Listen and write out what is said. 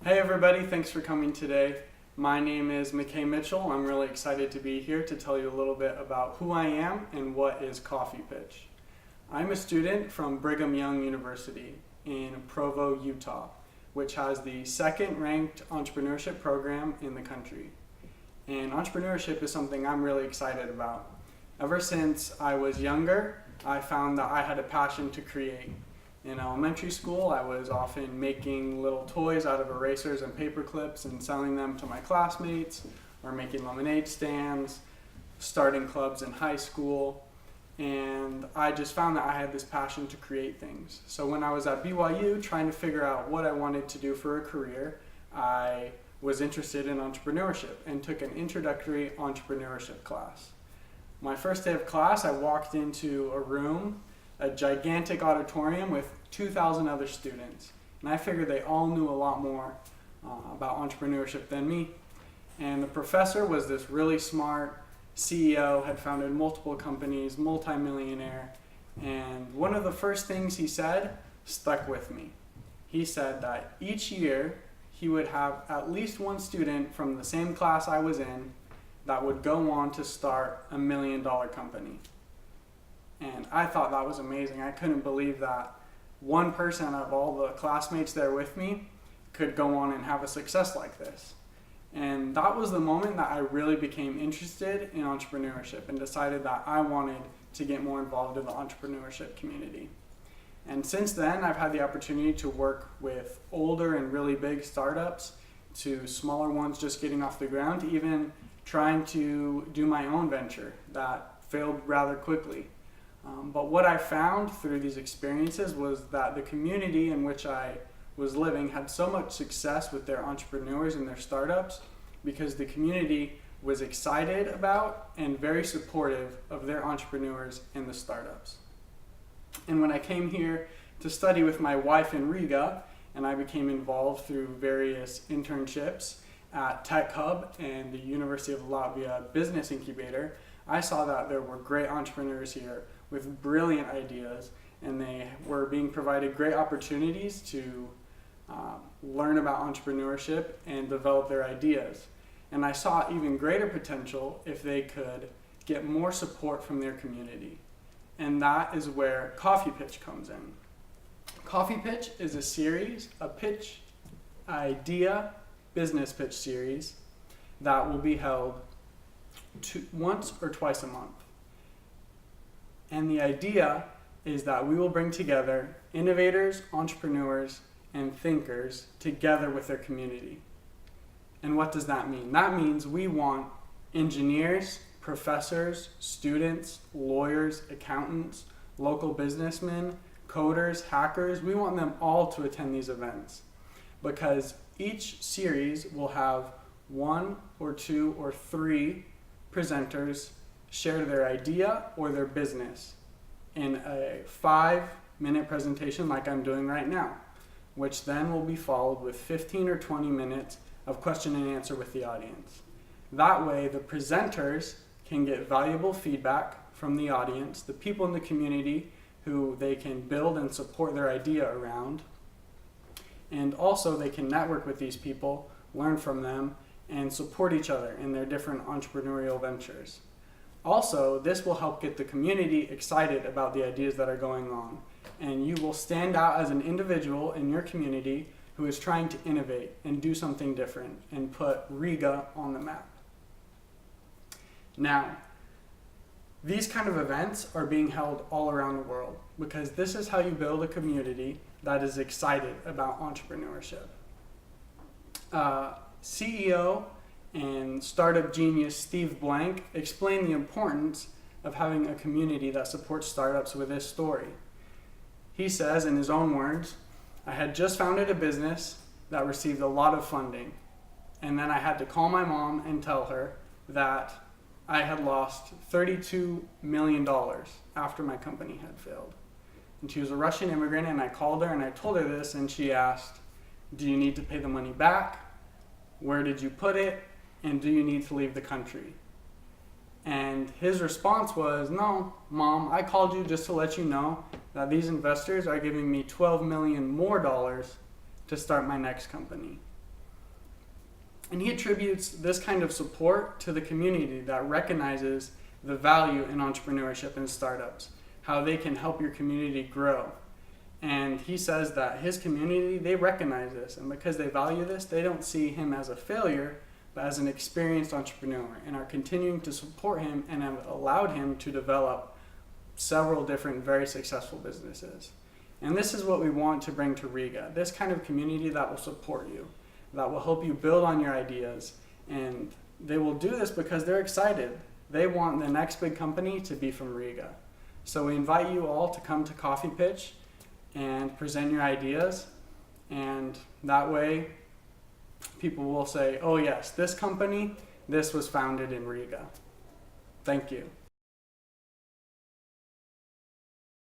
Hey everybody, thanks for coming today. My name is McKay Mitchell. I'm really excited to be here to tell you a little bit about who I am and what is Coffee Pitch. I'm a student from Brigham Young University in Provo, Utah, which has the second ranked entrepreneurship program in the country. And entrepreneurship is something I'm really excited about. Ever since I was younger, I found that I had a passion to create. In elementary school, I was often making little toys out of erasers and paper clips and selling them to my classmates, or making lemonade stands, starting clubs in high school, and I just found that I had this passion to create things. So when I was at BYU trying to figure out what I wanted to do for a career, I was interested in entrepreneurship and took an introductory entrepreneurship class. My first day of class, I walked into a gigantic auditorium with 2,000 other students. And I figured they all knew a lot more about entrepreneurship than me. And the professor was this really smart CEO, had founded multiple companies, multimillionaire. And one of the first things he said stuck with me. He said that each year he would have at least one student from the same class I was in that would go on to start $1 million company. And I thought that was amazing. I couldn't believe that one person out of all the classmates there with me could go on and have a success like this. And that was the moment that I really became interested in entrepreneurship and decided that I wanted to get more involved in the entrepreneurship community. And since then, I've had the opportunity to work with older and really big startups to smaller ones just getting off the ground, to even trying to do my own venture that failed rather quickly. But what I found through these experiences was that the community in which I was living had so much success with their entrepreneurs and their startups because the community was excited about and very supportive of their entrepreneurs and the startups. And when I came here to study with my wife in Riga, and I became involved through various internships at Tech Hub and the University of Latvia Business Incubator, I saw that there were great entrepreneurs here with brilliant ideas, and they were being provided great opportunities to learn about entrepreneurship and develop their ideas. And I saw even greater potential if they could get more support from their community. And that is where Coffee Pitch comes in. Coffee Pitch is a series, a pitch idea business pitch series that will be held once or twice a month. And the idea is that we will bring together innovators, entrepreneurs, and thinkers together with their community. And what does that mean? That means we want engineers, professors, students, lawyers, accountants, local businessmen, coders, hackers. We want them all to attend these events because each series will have one or two or three presenters share their idea or their business in a 5-minute presentation like I'm doing right now, which then will be followed with 15 or 20 minutes of question and answer with the audience. That way, the presenters can get valuable feedback from the audience, the people in the community who they can build and support their idea around, and also they can network with these people, learn from them, and support each other in their different entrepreneurial ventures. Also, this will help get the community excited about the ideas that are going on, and you will stand out as an individual in your community who is trying to innovate and do something different and put Riga on the map. Now, these kind of events are being held all around the world because this is how you build a community that is excited about entrepreneurship. CEO and startup genius Steve Blank explained the importance of having a community that supports startups with this story. He says, in his own words, "I had just founded a business that received a lot of funding, and then I had to call my mom and tell her that I had lost $32 million after my company had failed. And she was a Russian immigrant, and I called her and I told her this, and she asked, 'Do you need to pay the money back? Where did you put it? And do you need to leave the country?' And his response was, 'No, Mom, I called you just to let you know that these investors are giving me $12 million more to start my next company.' And he attributes this kind of support to the community that recognizes the value in entrepreneurship and startups, how they can help your community grow. And he says that his community, they recognize this, and because they value this, they don't see him as a failure, but as an experienced entrepreneur, and are continuing to support him and have allowed him to develop several different very successful businesses. And this is what we want to bring to Riga, this kind of community that will support you, that will help you build on your ideas, and they will do this because they're excited. They want the next big company to be from Riga. So we invite you all to come to Coffee Pitch and present your ideas, and that way people will say, oh yes, this company, this was founded in Riga. Thank you.